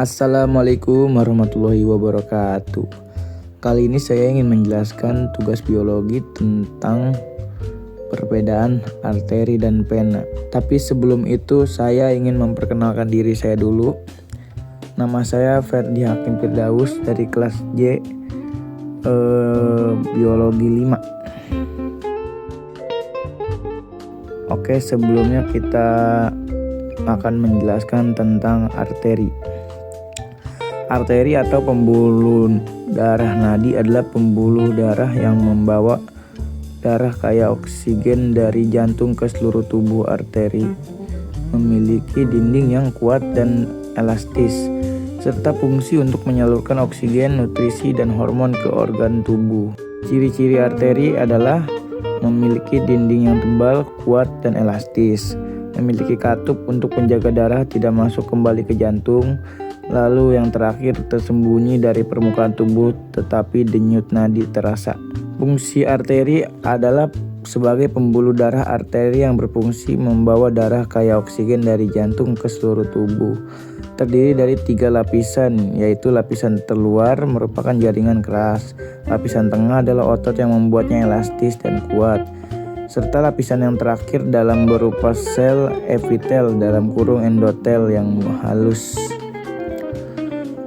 Assalamualaikum warahmatullahi wabarakatuh. Kali ini saya ingin menjelaskan tugas biologi tentang perbedaan arteri dan vena. Tapi sebelum itu saya ingin memperkenalkan diri saya dulu. Nama saya Ferdi Hakim Firdaus dari kelas J Biologi 5. Oke, sebelumnya kita akan menjelaskan tentang arteri. Arteri atau pembuluh darah nadi adalah pembuluh darah yang membawa darah kaya oksigen dari jantung ke seluruh tubuh. Arteri memiliki dinding yang kuat dan elastis, serta fungsi untuk menyalurkan oksigen, nutrisi, dan hormon ke organ tubuh. Ciri-ciri arteri adalah memiliki dinding yang tebal, kuat, dan elastis, memiliki katup untuk menjaga darah tidak masuk kembali ke jantung. Lalu yang terakhir, tersembunyi dari permukaan tubuh tetapi denyut nadi terasa. Fungsi arteri adalah sebagai pembuluh darah. Arteri yang berfungsi membawa darah kaya oksigen dari jantung ke seluruh tubuh. Terdiri dari 3 lapisan, yaitu lapisan terluar merupakan jaringan keras, lapisan tengah adalah otot yang membuatnya elastis dan kuat, serta lapisan yang terakhir dalam berupa sel epitel (endotel) yang halus.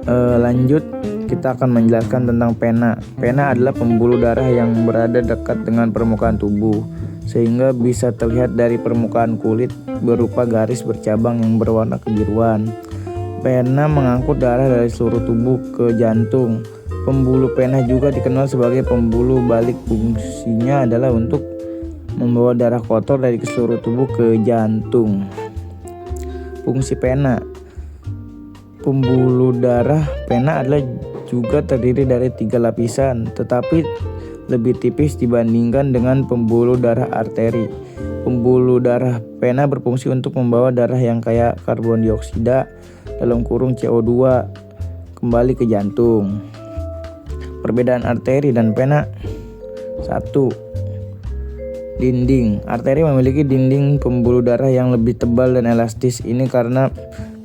Lanjut, kita akan menjelaskan tentang vena. Vena adalah pembuluh darah yang berada dekat dengan permukaan tubuh, sehingga bisa terlihat dari permukaan kulit berupa garis bercabang yang berwarna kebiruan. Vena mengangkut darah dari seluruh tubuh ke jantung. Pembuluh vena juga dikenal sebagai pembuluh balik. Fungsinya adalah untuk membawa darah kotor dari seluruh tubuh ke jantung. Fungsi vena. Pembuluh darah vena adalah juga terdiri dari 3 lapisan, tetapi lebih tipis dibandingkan dengan pembuluh darah arteri. Pembuluh darah vena berfungsi untuk membawa darah yang kaya karbon dioksida (CO2) kembali ke jantung. Perbedaan arteri dan vena. 1. Dinding. Arteri memiliki dinding pembuluh darah yang lebih tebal dan elastis. Ini karena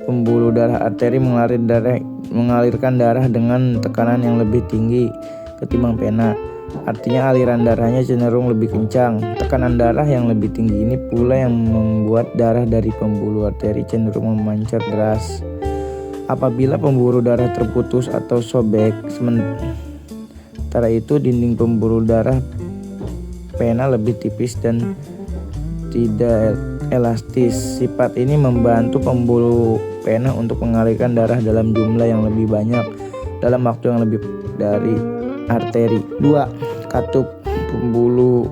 pembuluh darah arteri mengalirkan darah dengan tekanan yang lebih tinggi ketimbang vena. Artinya aliran darahnya cenderung lebih kencang. Tekanan darah yang lebih tinggi ini pula yang membuat darah dari pembuluh arteri cenderung memancar deras. Apabila pembuluh darah terputus atau sobek, sementara itu dinding pembuluh darah vena lebih tipis dan tidak elastis. Sifat ini membantu pembuluh vena untuk mengalirkan darah dalam jumlah yang lebih banyak dalam waktu yang lebih dari arteri. 2. Katup. Pembuluh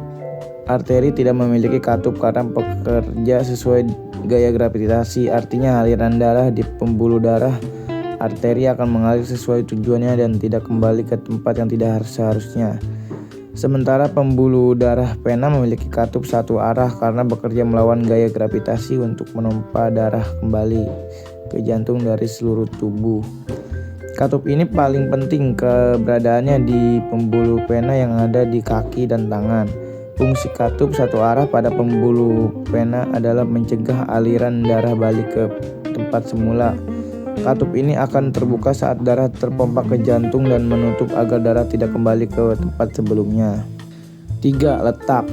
arteri tidak memiliki katup karena bekerja sesuai gaya gravitasi. Artinya aliran darah di pembuluh darah arteri akan mengalir sesuai tujuannya dan tidak kembali ke tempat yang tidak seharusnya. Sementara pembuluh darah vena memiliki katup satu arah karena bekerja melawan gaya gravitasi untuk menompa darah kembali ke jantung dari seluruh tubuh. Katup ini paling penting keberadaannya di pembuluh vena yang ada di kaki dan tangan. Fungsi katup satu arah pada pembuluh vena adalah mencegah aliran darah balik ke tempat semula. Katup ini akan terbuka saat darah terpompa ke jantung dan menutup agar darah tidak kembali ke tempat sebelumnya. 3. Letak.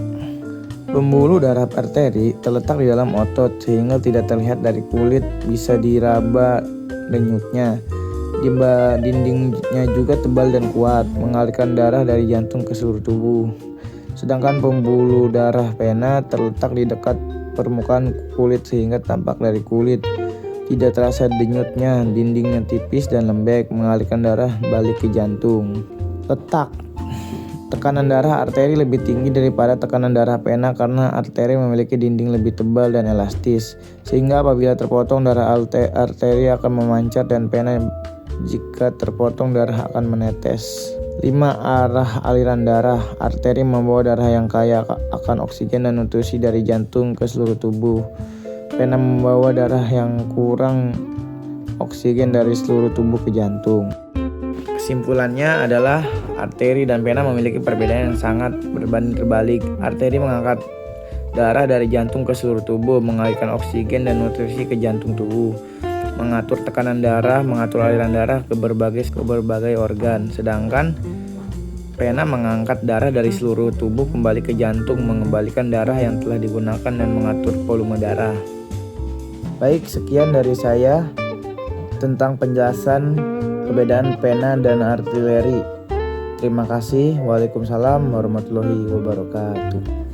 Pembuluh darah arteri terletak di dalam otot sehingga tidak terlihat dari kulit, bisa diraba denyutnya. Dindingnya juga tebal dan kuat, mengalirkan darah dari jantung ke seluruh tubuh. Sedangkan pembuluh darah vena terletak di dekat permukaan kulit sehingga tampak dari kulit. Tidak terasa denyutnya, dindingnya tipis dan lembek, mengalirkan darah balik ke jantung. Letak. Tekanan darah arteri lebih tinggi daripada tekanan darah vena karena arteri memiliki dinding lebih tebal dan elastis, sehingga apabila terpotong darah arteri akan memancar dan vena jika terpotong darah akan menetes. 5. Arah aliran darah. Arteri membawa darah yang kaya akan oksigen dan nutrisi dari jantung ke seluruh tubuh. Vena membawa darah yang kurang oksigen dari seluruh tubuh ke jantung. Kesimpulannya adalah arteri dan vena memiliki perbedaan yang sangat berbanding terbalik. Arteri mengangkat darah dari jantung ke seluruh tubuh, mengalirkan oksigen dan nutrisi ke jantung tubuh. mengatur tekanan darah, mengatur aliran darah ke berbagai organ. Sedangkan pena mengangkat darah dari seluruh tubuh kembali ke jantung, mengembalikan darah yang telah digunakan dan mengatur volume darah. Baik, sekian dari saya tentang penjelasan perbedaan pena dan artileri. Terima kasih. Waalaikumsalam warahmatullahi wabarakatuh.